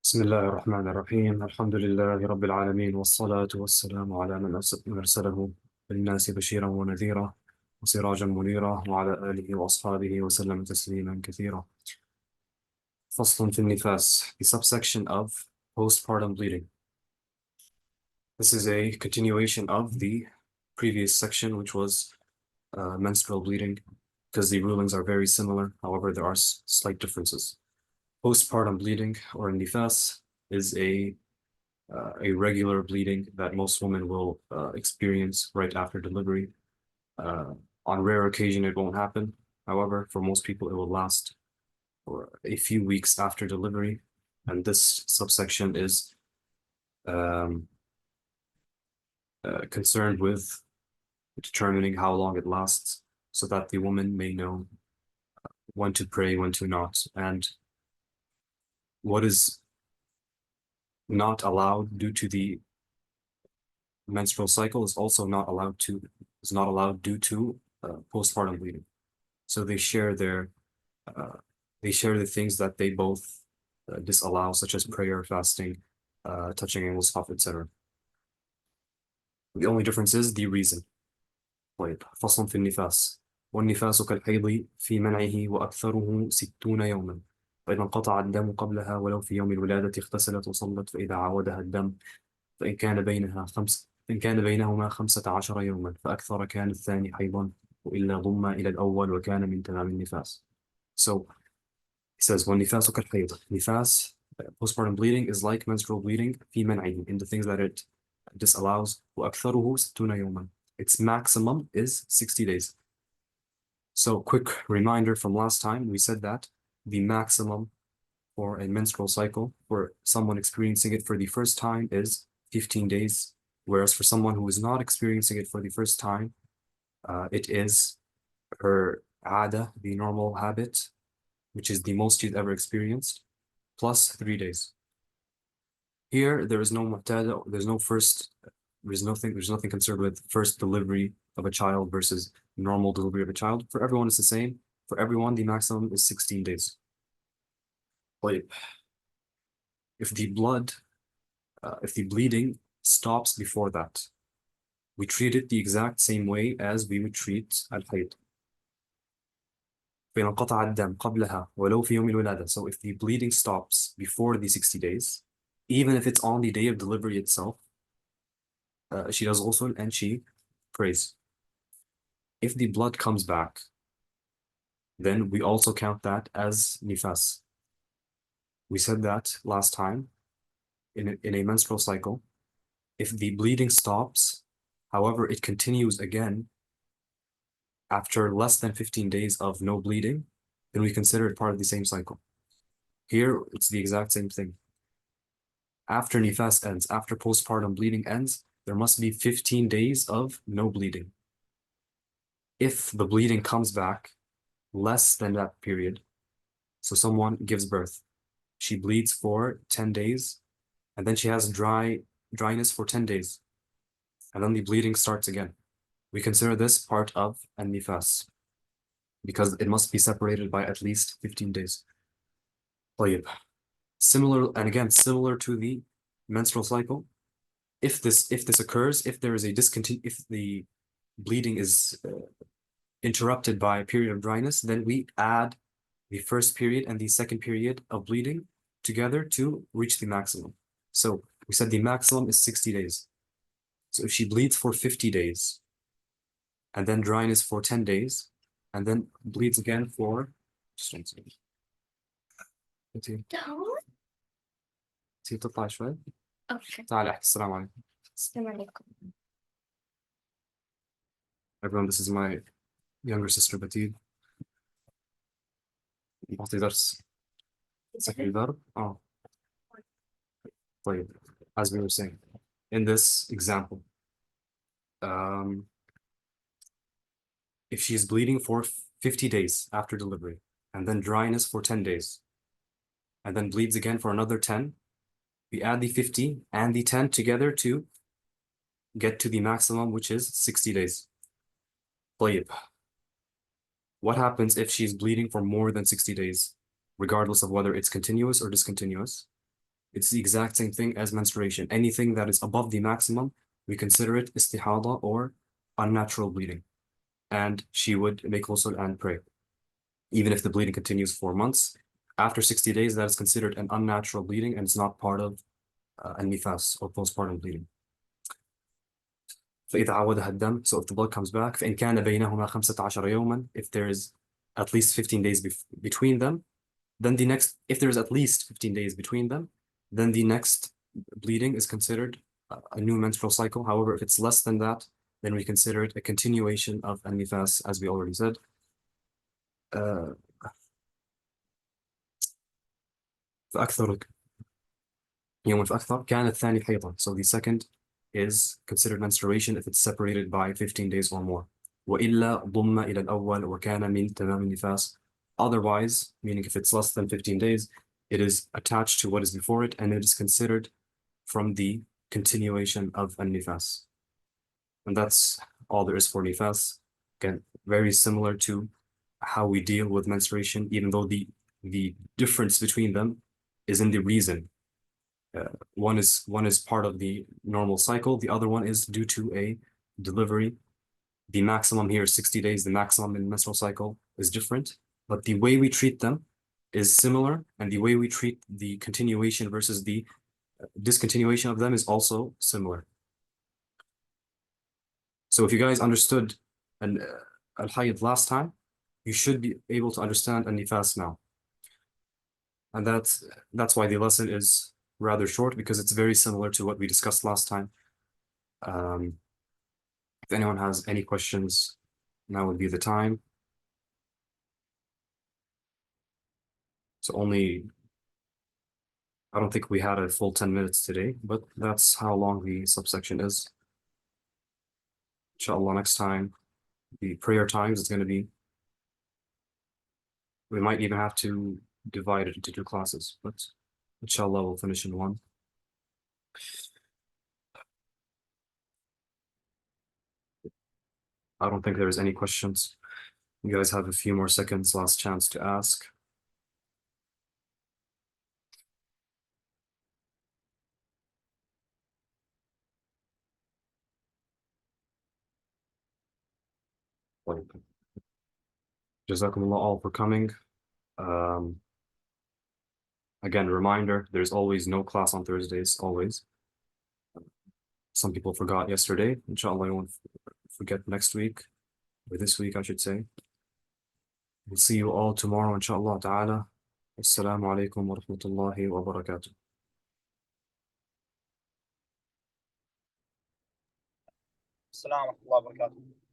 بسم الله الرحمن الرحيم الحمد لله رب العالمين والصلاة والسلام على من أرسله للناس بشيرا ونذيرا وسراجا منيرا وعلى آله وأصحابه وسلم تسليما كثيرا. فصل في النفاس, the subsection of postpartum bleeding. This is a continuation of the previous section, which was menstrual bleeding, because the rulings are very similar. However, there are slight differences. Postpartum bleeding, or nifas, is a regular bleeding that most women will experience right after delivery. On rare occasion, it won't happen. However, for most people, it will last for a few weeks after delivery. And this subsection is concerned with determining how long it lasts so that the woman may know when to pray, when to not, and what is not allowed due to the menstrual cycle is also not allowed due to postpartum bleeding. So they share the things that they both disallow, such as prayer, fasting, touching al-mushaf, etc. The only difference is the reason. طيب فصل في النفاس والنفاس كالحيض في منعه وأكثره 60 يوما فإذا انقطع الدم قبلها ولو في يوم الولادة اغتسلت وصلت فإذا عاودها الدم إن كان بينهما 15 يوما فأكثر كان الثاني حيضا وإلا ضم إلى الأول وكان من تمام النفاس. So he says والنفاس كالحيض. Nifas, postpartum bleeding, is like menstrual bleeding في منعه, in the things that it disallows. وأكثره 60 يوما. Its maximum is 60 days. So quick reminder from last time, we said that the maximum for a menstrual cycle for someone experiencing it for the first time is 15 days, whereas for someone who is not experiencing it for the first time, it is her ada, the normal habit, which is the most she's ever experienced, plus 3 days. Here, there is no mu'tada, there's nothing concerned with first delivery of a child versus normal delivery of a child. For everyone, it's the same. For everyone, the maximum is 16 days. Like, if the bleeding stops before that, we treat it the exact same way as we would treat al-hayd. So if the bleeding stops before the 60 days, even if it's on the day of delivery itself, she does ghusl and she prays. If the blood comes back, then we also count that as nifas. We said that last time in a menstrual cycle. If the bleeding stops, however, it continues again after less than 15 days of no bleeding, then we consider it part of the same cycle. Here, it's the exact same thing. After nifas ends, after postpartum bleeding ends, there must be 15 days of no bleeding. If the bleeding comes back less than that period, so someone gives birth, she bleeds for 10 days, and then she has dryness for 10 days, and then the bleeding starts again. We consider this part of an-nifas because it must be separated by at least 15 days. طيب. Similar to the menstrual cycle, if this occurs, if the bleeding is interrupted by a period of dryness, then we add the first period and the second period of bleeding together to reach the maximum. So we said the maximum is 60 days. So if she bleeds for 50 days, and then dryness for 10 days, and then bleeds again for just one second. تطلع شوي. اوكي تعالي احكي السلام عليكم. السلام عليكم. Everyone, this is my younger sister Batid. بعطي درس. سكري ضرب. طيب. As we were saying, in this example, if she's bleeding for 50 days after delivery, and then dryness for 10 days, and then bleeds again for another 10, we add the 50 and the 10 together to get to the maximum, which is 60 days. طيب. What happens if she's bleeding for more than 60 days, regardless of whether it's continuous or discontinuous? It's the exact same thing as menstruation. Anything that is above the maximum, we consider it istihada or unnatural bleeding. And she would make ghusl and pray. Even if the bleeding continues for months, after 60 days, that is considered an unnatural bleeding and it's not part of an-nifas or postpartum bleeding. فإذا عودها الدم, so if the blood comes back, فإن كان بينهما 15 يوما, if there is at least 15 days between them, then if there is at least 15 days between them, then the next bleeding is considered a new menstrual cycle. However, if it's less than that, then we consider it a continuation of an-nifas, as we already said. فأكثر يوم فأكثر كان الثاني حيضا. So the second is considered menstruation if it's separated by 15 days or more. وإلا ضم إلى الأول وكان من تمام النفاس. Otherwise, meaning if it's less than 15 days, it is attached to what is before it and it is considered from the continuation of an-nifas. And that's all there is for nifas. Again, very similar to how we deal with menstruation, even though the difference between them is in the reason. One is part of the normal cycle. The other one is due to a delivery. The maximum here is 60 days. The maximum in menstrual cycle is different, but the way we treat them is similar, and the way we treat the continuation versus the discontinuation of them is also similar. So if you guys understood al-hayd last time, you should be able to understand an-nifas now. And that's why the lesson is rather short, because it's very similar to what we discussed last time. If anyone has any questions, now would be the time. So I don't think we had a full 10 minutes today, but that's how long the subsection is. Inshallah, next time, the prayer times is going to be, we might even have to divide it into 2 classes, but inshallah, we'll finish in 1. I don't think there's any questions. You guys have a few more seconds, last chance to ask. Jazakumullah all for coming. Again, reminder, there's always no class on Thursdays, always. Some people forgot yesterday. Inshallah, I won't forget next week, or this week, I should say. We'll see you all tomorrow, inshallah ta'ala. Assalamu alaikum wa rahmatullahi wa barakatuh. السلام ورحمة الله وبركاته.